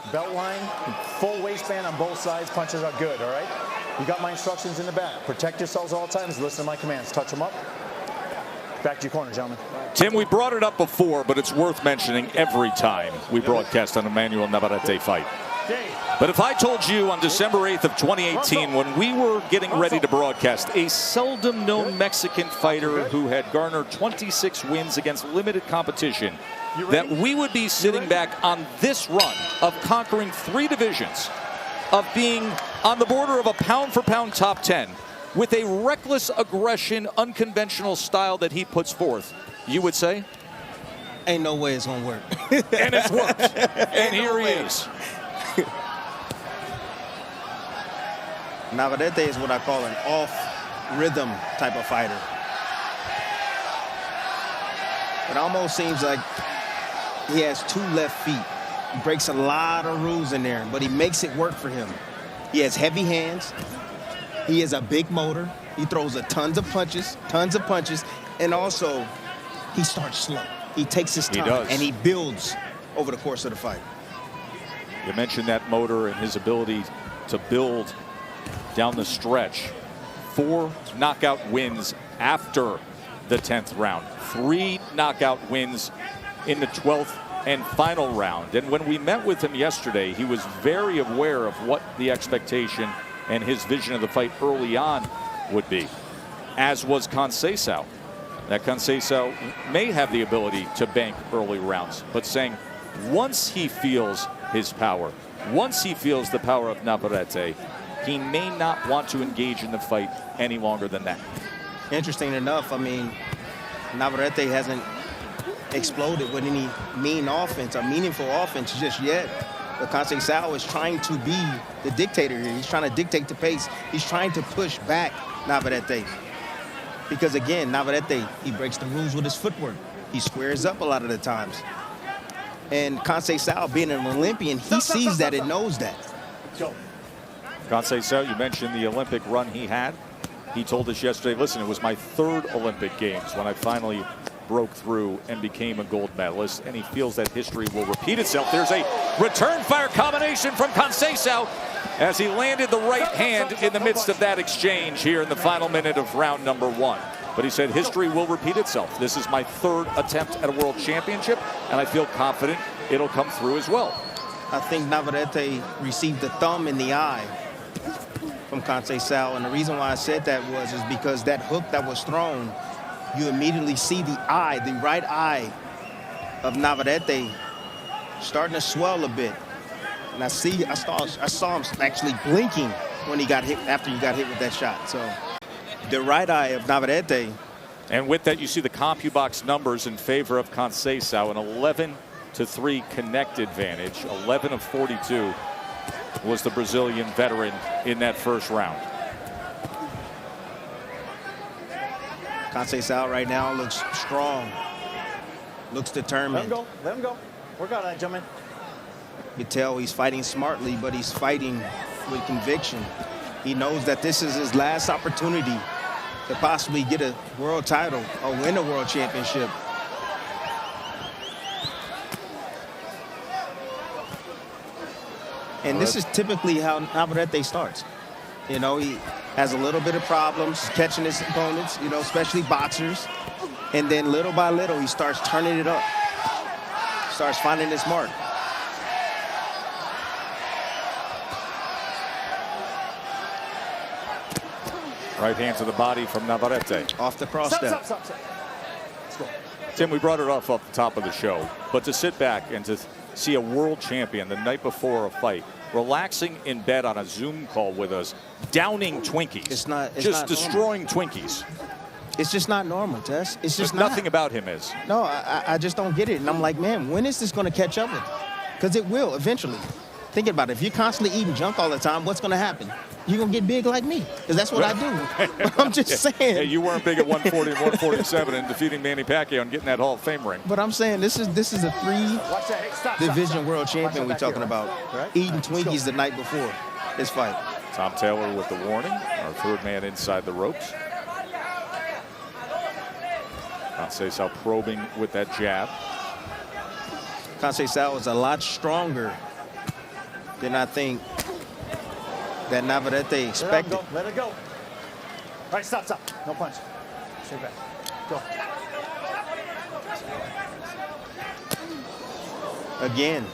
belt line, full waistband on both sides. Punches are good, all right? You got my instructions in the back. Protect yourselves all times. Listen to my commands. Touch them up. Back to your corner, gentlemen. Tim, we brought it up before, but it's worth mentioning every time we broadcast an Emanuel Navarrete fight. But if I told you on December 8th of 2018, when we were getting ready to broadcast a seldom known Mexican fighter who had garnered 26 wins against limited competition, that we would be sitting back on this run of conquering 3 divisions, of being on the border of a pound-for-pound top 10, with a reckless aggression, unconventional style that he puts forth, you would say? Ain't no way it's going to work. And it's worked. And here he is. Navarrete is what I call an off-rhythm type of fighter. It almost seems like he has 2 left feet. He breaks a lot of rules in there, but he makes it work for him. He has heavy hands. He is a big motor. He throws tons of punches, and also he starts slow. He takes his time, and he builds over the course of the fight. You mentioned that motor and his ability to build down the stretch. 4 knockout wins after the 10th round. 3 knockout wins in the 12th and final round. And when we met with him yesterday, he was very aware of what the expectation and his vision of the fight early on would be, as was Conceicao. That Conceicao may have the ability to bank early rounds, but saying once he feels his power, once he feels the power of Navarrete, he may not want to engage in the fight any longer than that. Interesting enough, I mean, Navarrete hasn't exploded with any mean offense or meaningful offense just yet. But Conceicao is trying to be the dictator here. He's trying to dictate the pace. He's trying to push back Navarrete. Because again, Navarrete, he breaks the rules with his footwork. He squares up a lot of the times. And Conceicao, being an Olympian, he sees that and knows that. Conceicao, you mentioned the Olympic run he had. He told us yesterday, listen, it was my 3rd Olympic Games when I finally broke through and became a gold medalist, and he feels that history will repeat itself. There's a return fire combination from Conceicao as he landed the right hand in the midst of that exchange here in the final minute of round number 1. But he said history will repeat itself. This is my 3rd attempt at a world championship, and I feel confident it'll come through as well. I think Navarrete received the thumb in the eye from Conceicao, and the reason why I said that is because that hook that was thrown, you immediately see the eye, the right eye of Navarrete starting to swell a bit. And I saw him actually blinking when he got hit, after he got hit with that shot. So the right eye of Navarrete. And with that, you see the CompuBox numbers in favor of Conceicao, an 11-3 connect advantage. 11 of 42 was the Brazilian veteran in that first round. Conceicao right now looks strong, looks determined. Let him go. Let him go. Work out that, gentlemen. You can tell he's fighting smartly, but he's fighting with conviction. He knows that this is his last opportunity to possibly get a world title or win a world championship. And this is typically how Navarrete starts. You know, he has a little bit of problems catching his opponents, you know, especially boxers. And then little by little, he starts turning it up, starts finding his mark. Right hand to the body from Navarrete. Off the cross step. Stop. Let's go. Tim, we brought it off the top of the show, but to sit back and to see a world champion the night before a fight, relaxing in bed on a Zoom call with us, downing Twinkies. It's not destroying Twinkies. It's just not normal, Tess. It's just nothing about him is. No, I just don't get it. And I'm like, man, when is this going to catch up with him? Because it will eventually. Think about it. If you're constantly eating junk all the time, what's going to happen? You're going to get big like me, because that's what I do. But I'm just saying. Hey, you weren't big at 140 and 147 and defeating Manny Pacquiao and getting that Hall of Fame ring. But I'm saying this is a 3-division world champion we're talking about. Eating Twinkies the night before his fight. Tom Taylor with the warning. Our 3rd man inside the ropes. Conceicao probing with that jab. Conceicao is a lot stronger than I think that Navarrete expected. Let it go. All right, stop. No punch. Straight back. Go. Again,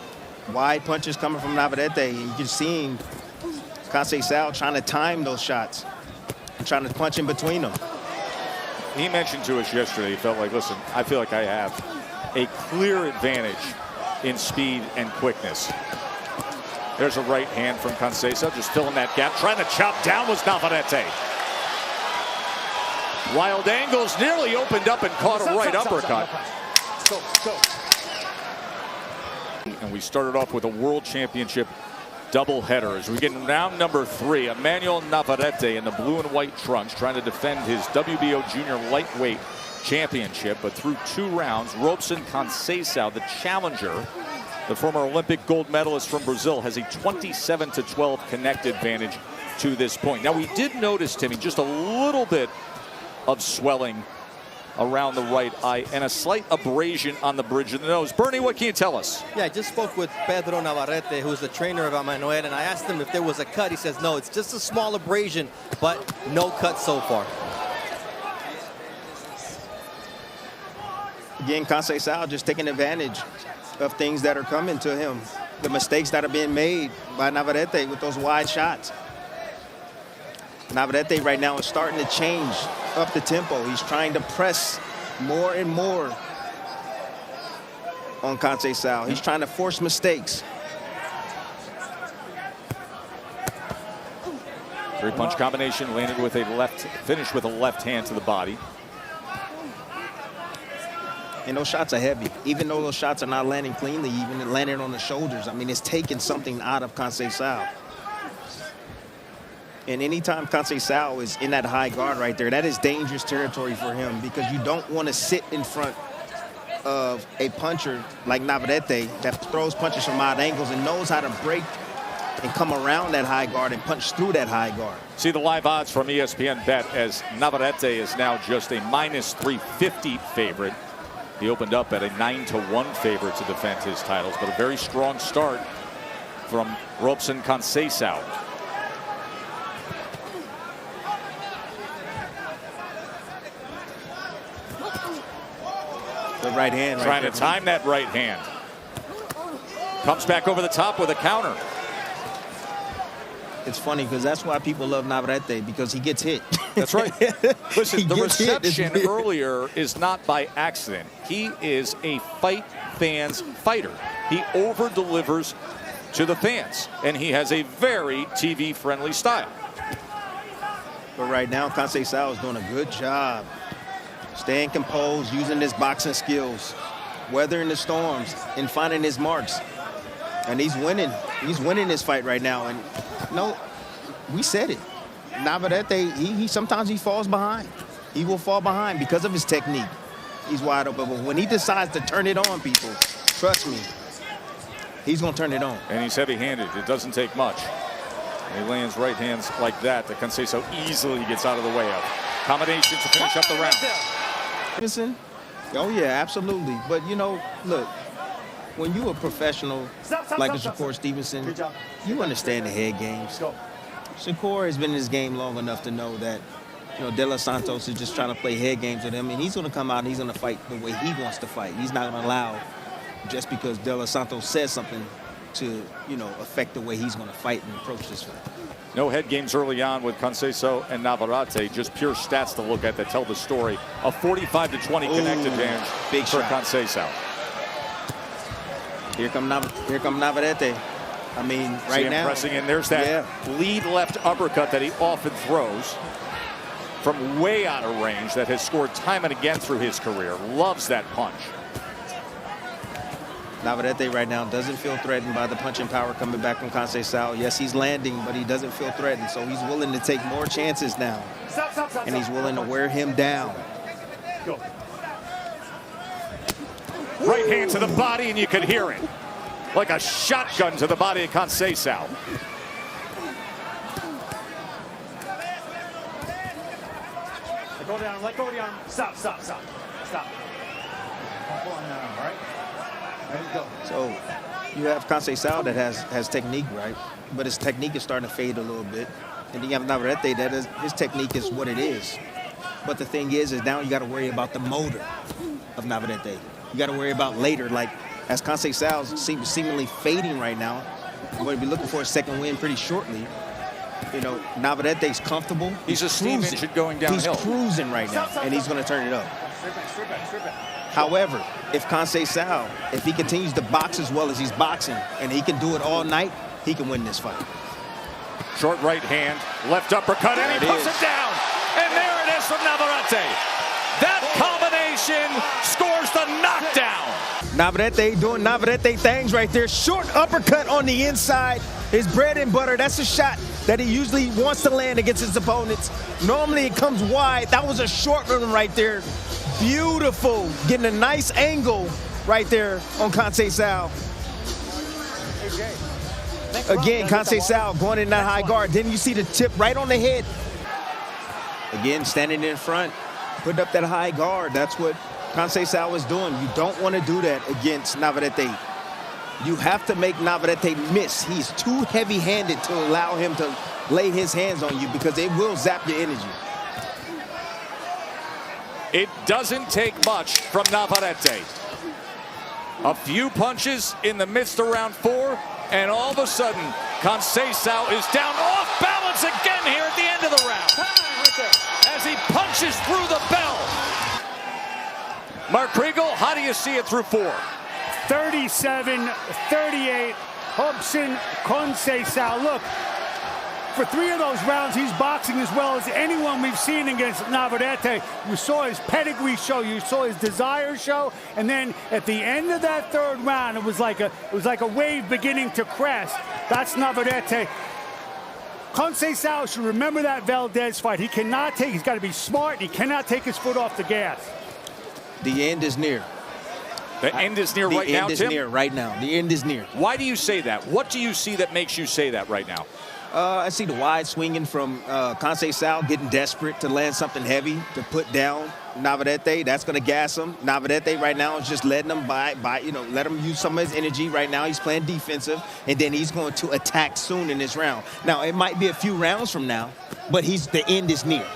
wide punches coming from Navarrete. And you can see him, Conceicao, trying to time those shots and trying to punch in between them. He mentioned to us yesterday, he felt like, listen, I feel like I have a clear advantage in speed and quickness. There's a right hand from Conceicao, just filling that gap. Trying to chop down was Navarrete. Wild angles, nearly opened up and caught a right uppercut. Go. And we started off with a world championship doubleheader as we get round number 3. Emanuel Navarrete in the blue and white trunks trying to defend his WBO junior lightweight championship, but through 2 rounds, Robson Conceicao, the challenger, the former Olympic gold medalist from Brazil, has a 27-12 connect advantage to this point. Now, we did notice, Timmy, just a little bit of swelling around the right eye and a slight abrasion on the bridge of the nose. Bernie, what can you tell us? Yeah, I just spoke with Pedro Navarrete, who's the trainer of Emanuel, and I asked him if there was a cut. He says, no, it's just a small abrasion, but no cut so far. Again, Conceicao just taking advantage of things that are coming to him. The mistakes that are being made by Navarrete with those wide shots. Navarrete right now is starting to change up the tempo. He's trying to press more and more on Conceicao. He's trying to force mistakes. 3-punch combination landed with a left, finished with a left hand to the body. And those shots are heavy. Even though those shots are not landing cleanly, even landing on the shoulders, I mean, it's taking something out of Conceicao. And anytime Conceicao is in that high guard right there, that is dangerous territory for him, because you don't want to sit in front of a puncher like Navarrete that throws punches from odd angles and knows how to break and come around that high guard and punch through that high guard. See the live odds from ESPN Bet as Navarrete is now just a -350 favorite. He opened up at a 9-1 favorite to defend his titles, but a very strong start from Robson Conceicao. The right hand. Trying to time that right hand. Comes back over the top with a counter. It's funny because that's why people love Navarrete, because he gets hit. That's right. Listen, the reception earlier is not by accident. He is a fight fans fighter. He over-delivers to the fans, and he has a very TV-friendly style. But right now, Conceicao is doing a good job staying composed, using his boxing skills, weathering the storms, and finding his marks. And he's winning. He's winning this fight right now. And no, we said it. Navarrete, he sometimes he falls behind. He will fall behind because of his technique. He's wide open. But when he decides to turn it on, people, trust me, he's going to turn it on. And he's heavy-handed. It doesn't take much. And he lands right hands like that Conceicao easily gets out of the way of. Combination to finish up the round. Listen, oh yeah, absolutely. But you know, look, when you're a professional like a Shakur Stevenson, you understand the head games. Shakur has been in this game long enough to know that, you know, De Los Santos is just trying to play head games with him, and he's going to come out and he's going to fight the way he wants to fight. He's not going to allow, just because De Los Santos says something, to, you know, affect the way he's going to fight and approach this fight. No head games early on with Conceicao and Navarrete. Just pure stats to look at that tell the story. A 45-20 connect advantage big for shot. Conceicao. Here come Navarrete. I mean, right now. Pressing in. There's that lead left uppercut that he often throws from way out of range that has scored time and again through his career. Loves that punch. Navarrete right now doesn't feel threatened by the punching power coming back from Conceicao. Yes, he's landing, but he doesn't feel threatened. So he's willing to take more chances now. And he's willing to wear him down. Go. Right hand to the body, and you can hear it. Like a shotgun to the body of Conceicao. Let go of the arm. Stop. Don't pull on the arm, all right? Ready to go. So You have Conceicao that has technique, right? But his technique is starting to fade a little bit. And then you have Navarrete that his technique is what it is. But the thing is now you got to worry about the motor of Navarrete. You got to worry about later, like as Conceicao seemingly fading right now. We're going to be looking for a second win pretty shortly. You know, Navarrete's comfortable. He's a steam engine going downhill. He's cruising right now, and he's going to turn it up. However, if Conceicao, if he continues to box as well as he's boxing, and he can do it all night, he can win this fight. Short right hand, left uppercut, and he puts it down. And there it is from Navarrete. That combination scores the knockdown. Navarrete doing Navarrete things right there. Short uppercut on the inside. His bread and butter. That's a shot that he usually wants to land against his opponents. Normally it comes wide. That was a short one right there. Beautiful. Getting a nice angle right there on Conceicao. Again, Conceicao going in that high guard. Then you see the tip right on the head. Again, standing in front, putting up that high guard. That's what Conceicao is doing. You don't want to do that against Navarrete. You have to make Navarrete miss. He's too heavy-handed to allow him to lay his hands on you because it will zap your energy. It doesn't take much from Navarrete. A few punches in the midst of round 4, and all of a sudden, Conceicao is down off balance again here at the end of the round. As he punches through the bell. Mark Kriegel, how do you see it through 4? 37-38, Robson Conceicao. Look, for 3 of those rounds, he's boxing as well as anyone we've seen against Navarrete. You saw his pedigree show, you saw his desire show, and then at the end of that 3rd round, it was like a wave beginning to crest. That's Navarrete. Conceicao should remember that Valdez fight. He's got to be smart. He cannot take his foot off the gas. The end is near. The end is near right now, Tim? The end is near right now. The end is near. Why do you say that? What do you see that makes you say that right now? I see the wide swinging from Conceicao getting desperate to land something heavy to put down Navarrete. That's going to gas him. Navarrete right now is just letting him let him use some of his energy. Right now he's playing defensive, and then he's going to attack soon in this round. Now, it might be a few rounds from now, but the end is near.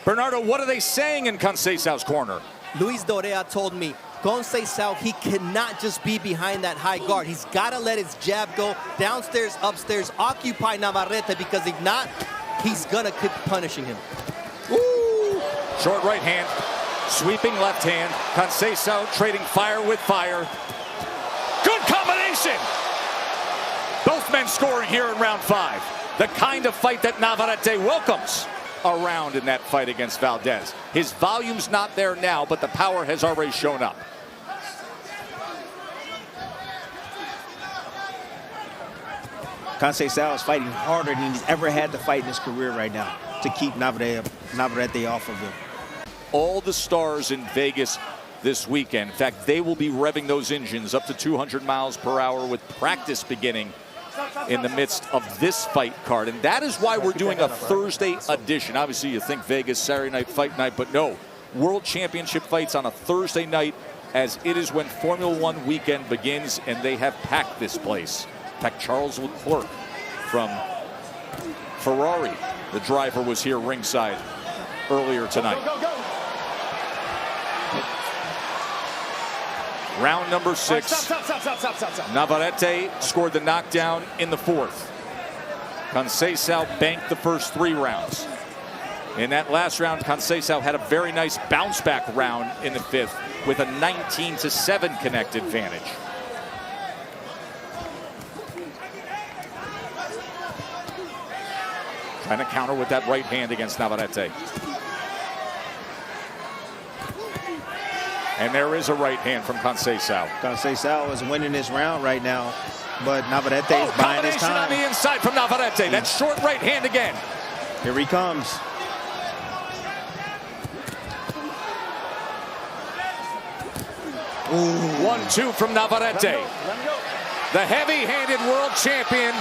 Bernardo, what are they saying in Conceicao's corner? Luis Dorea told me, Conceicao, he cannot just be behind that high guard. He's got to let his jab go downstairs, upstairs, occupy Navarrete, because if not, he's going to keep punishing him. Ooh. Short right hand, sweeping left hand. Conceicao trading fire with fire. Good combination. Both men scoring here in round 5. The kind of fight that Navarrete welcomes around in that fight against Valdez. His volume's not there now, but the power has already shown up. Conceicao is fighting harder than he's ever had to fight in his career right now to keep Navarrete off of him. All the stars in Vegas this weekend. In fact, they will be revving those engines up to 200 miles per hour with practice beginning in the midst of this fight card. And that is why we're doing a Thursday edition. Obviously, you think Vegas, Saturday night fight night, but no. World Championship fights on a Thursday night, as it is when Formula One weekend begins, and they have packed this place. In fact, Charles Leclerc from Ferrari, the driver, was here ringside earlier tonight. Round number 6. Stop. Navarrete scored the knockdown in the 4th. Conceicao banked the first 3 rounds. In that last round, Conceicao had a very nice bounce back round in the 5th with a 19-7 connect advantage. Trying to counter with that right hand against Navarrete. And there is a right hand from Conceicao. Conceicao is winning this round right now, but Navarrete is buying his time. On the inside from Navarrete. That short right hand again. Here he comes. Ooh. 1-2 from Navarrete. The heavy-handed world champion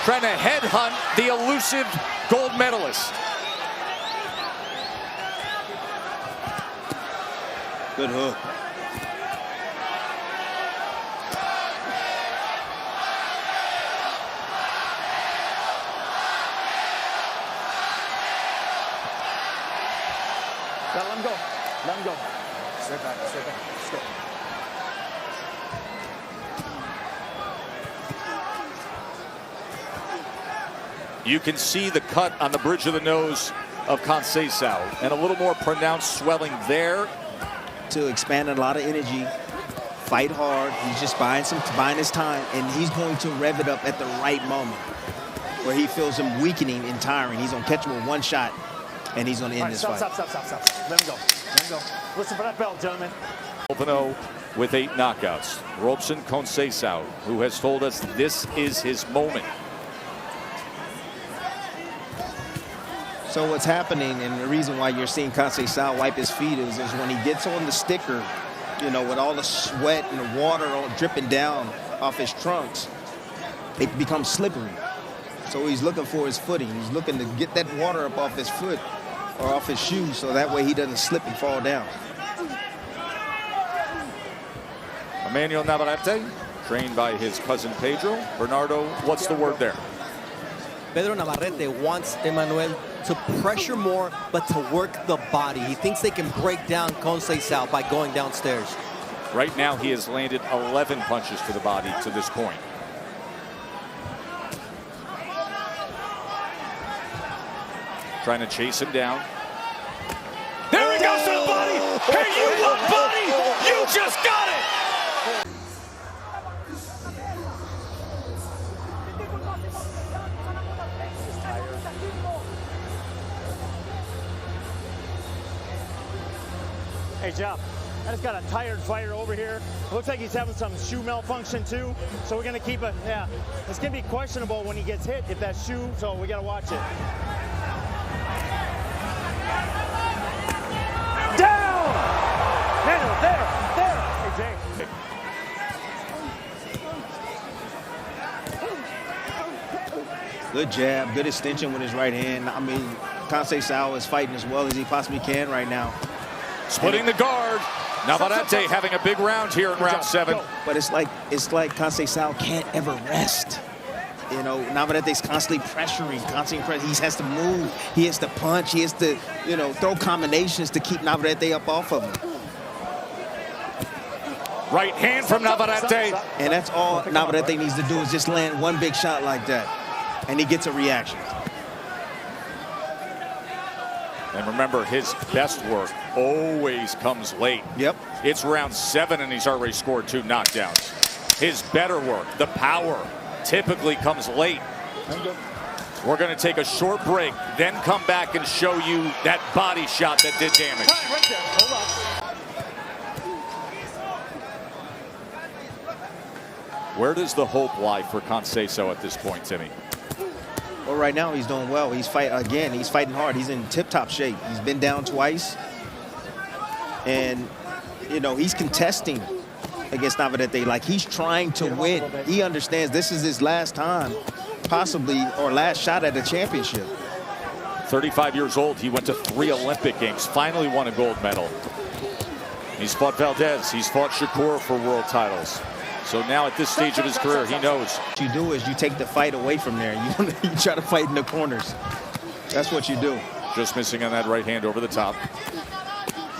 trying to headhunt the elusive gold medalist. Good hook. Let him go. Straight back, straight back. Let's go. You can see the cut on the bridge of the nose of Conceicao and a little more pronounced swelling there. To expand a lot of energy, fight hard. He's just buying his time, and he's going to rev it up at the right moment where he feels him weakening and tiring. He's going to catch him with one shot, and he's going to end this fight. Stop. Let him go. Let him go. Listen for that bell, gentlemen. 0 with 8 knockouts. Robson Conceicao, who has told us this is his moment. So what's happening, and the reason why you're seeing Conceicao wipe his feet is when he gets on the sticker, you know, with all the sweat and the water all dripping down off his trunks, it becomes slippery. So he's looking for his footing. He's looking to get that water up off his foot or off his shoes so that way he doesn't slip and fall down. Emanuel Navarrete, trained by his cousin Pedro. Bernardo, what's the word there? Pedro Navarrete wants Emanuel to pressure more, but to work the body. He thinks they can break down Conceicao by going downstairs. Right now, he has landed 11 punches to the body to this point. Trying to chase him down. There he goes to the body! Hey, you want body? You just got it! Hey, Jeff, I just got a tired fighter over here. Looks like he's having some shoe malfunction, too. So we're going to keep it, yeah. It's going to be questionable when he gets hit, if that shoe, so we got to watch it. Down! There. Hey, Jay. Good jab, good extension with his right hand. I mean, Conceicao is fighting as well as he possibly can right now. Splitting the guard. Navarrete having a big round here in round 7. But it's like Conceicao can't ever rest. You know, Navarrete's constantly pressuring, He has to move. He has to punch. He has to, you know, throw combinations to keep Navarrete up off of him. Right hand from Navarrete. And that's all Navarrete needs to do is just land one big shot like that. And he gets a reaction. And remember, his best work always comes late. Yep. It's round 7 and he's already scored 2 knockdowns. His better work, the power, typically comes late. We're going to take a short break, then come back and show you that body shot that did damage. Right there. Hold on. Where does the hope lie for Conceicao at this point, Timmy? Well, right now he's doing well. He's fighting hard. He's in tip-top shape. He's been down twice. And, you know, he's contesting against Navarrete. Like, he's trying to win. He understands this is his last time, possibly, or last shot at a championship. 35 years old. He went to 3 Olympic Games, finally won a gold medal. He's fought Valdez. He's fought Shakur for world titles. So now at this stage of his career, he knows. What you do is you take the fight away from there. You try to fight in the corners. That's what you do. Just missing on that right hand over the top.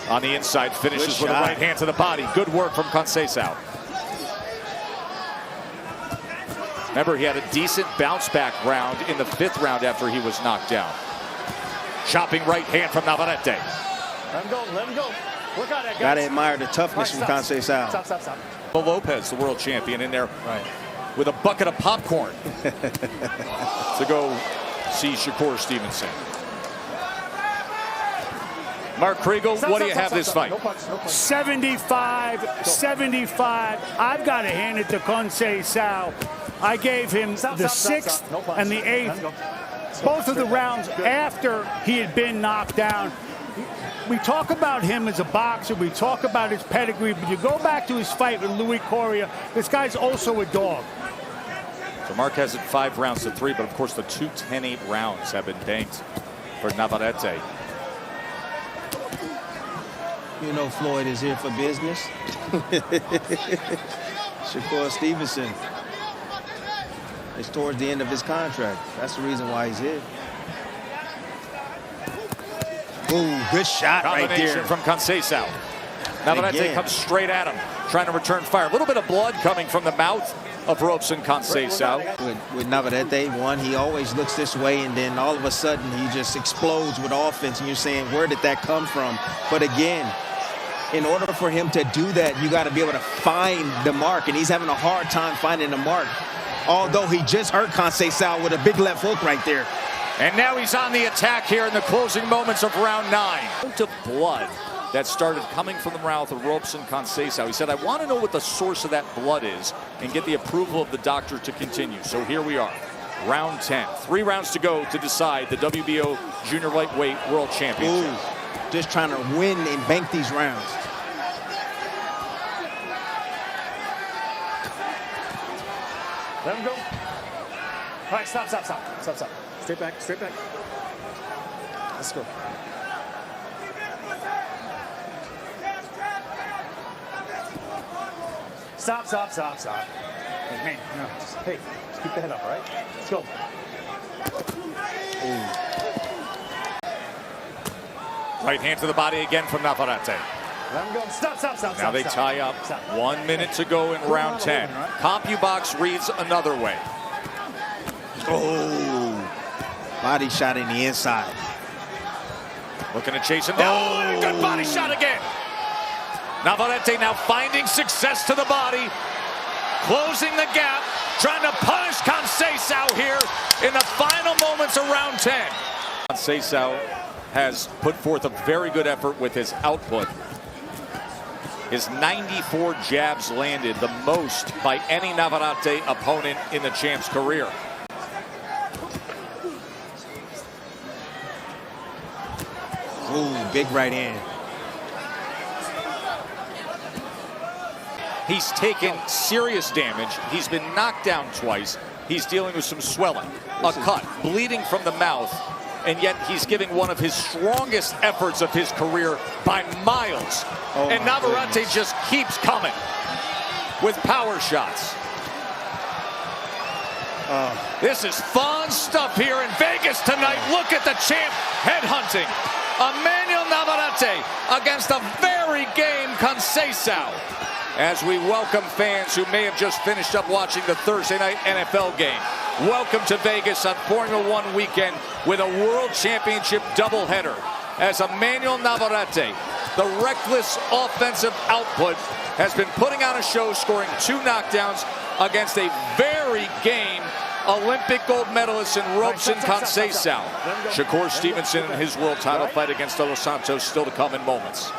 On the inside, finishes with a right hand to the body. Good work from Conceicao. Remember, he had a decent bounce back round in the 5th round after he was knocked down. Chopping right hand from Navarrete. Let him go. Let him go. Work on that, guys. Gotta admire the toughness from Conceicao. Stop. Lopez, the world champion, in there with a bucket of popcorn to go see Shakur Stevenson. Mark Kriegel, what do you have this fight? 75. I've got to hand it to Conceicao. I gave him the 6th and the 8th. Both of the rounds after he had been knocked down. We talk about him as a boxer. We talk about his pedigree. But you go back to his fight with Louis Correa, this guy's also a dog. So Mark has it 5 rounds to 3, but of course the 2 10-8 rounds have been banked for Navarrete. You know Floyd is here for business. Shakur Stevenson is towards the end of his contract. That's the reason why he's here. Ooh, good shot right Combination there. from Conceicao. Navarrete Again. comes straight at him, trying to return fire. A little bit of blood coming from the mouth of Robson Conceicao. With Navarrete, he always looks this way, and then all of a sudden he just explodes with offense, and you're saying, where did that come from? But again, in order for him to do that, you got to be able to find the mark, and he's having a hard time finding the mark. Although he just hurt Conceicao with a big left hook right there. And now he's on the attack here in the closing moments of round 9. To blood that started coming from the mouth of Robson Conceicao. He said, I want to know what the source of that blood is and get the approval of the doctor to continue. So here we are, round 10. 3 rounds to go to decide the WBO Junior Lightweight World Championship. Ooh, just trying to win and bank these rounds. Let him go. All right, stop. Straight back. Let's go. Stop. Hey, man, no. Hey, just keep the head up, all right? Let's go. Right hand to the body again from Navarrete. Let him go. Stop. Now they tie up. 1 minute to go in round 10. CompuBox reads another way. Oh, body shot in the inside. Looking to chase him down. Oh, good body shot again. Navarrete now finding success to the body. Closing the gap. Trying to punish Conceicao here in the final moments of round 10. Conceicao has put forth a very good effort with his output. His 94 jabs landed, the most by any Navarrete opponent in the champ's career. Ooh, big right hand. He's taken serious damage. He's been knocked down twice. He's dealing with some swelling, a cut, bleeding from the mouth, and yet he's giving one of his strongest efforts of his career by miles. And Navarrete just keeps coming with power shots. This is fun stuff here in Vegas tonight. Look at the champ headhunting. Emanuel Navarrete against a very game Conceicao. As we welcome fans who may have just finished up watching the Thursday night NFL game. Welcome to Vegas on Formula One weekend with a World Championship doubleheader. As Emanuel Navarrete, the reckless offensive output, has been putting on a show, scoring 2 knockdowns against a very game Olympic gold medalist in Robson Conceicao. Shakur Stevenson in his world title fight against De Los Santos still to come in moments.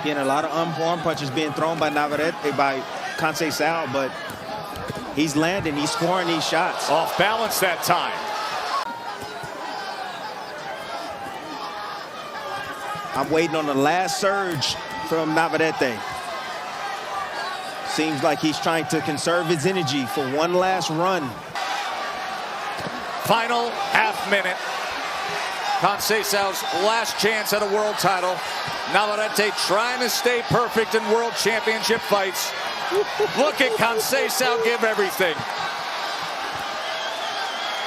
Getting a lot of arm punches being thrown by Navarrete, by Conceicao, but he's landing, he's scoring these shots. Off balance that time. I'm waiting on the last surge from Navarrete. Seems like he's trying to conserve his energy for one last run. Final half minute. Conceicao's last chance at a world title. Navarrete trying to stay perfect in world championship fights. Look at Conceicao give everything.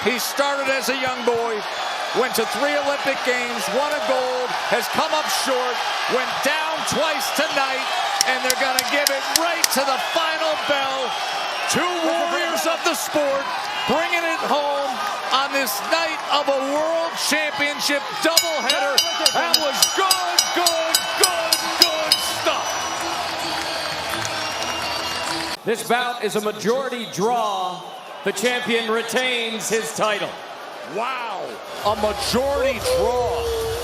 He started as a young boy, went to 3 Olympic Games, won a gold, has come up short, went down twice tonight, and they're going to give it right to the final bell. 2 warriors of the sport bringing it home on this night of a world championship doubleheader. That was good stuff. This bout is a majority draw. The champion retains his title. Wow, a majority draw.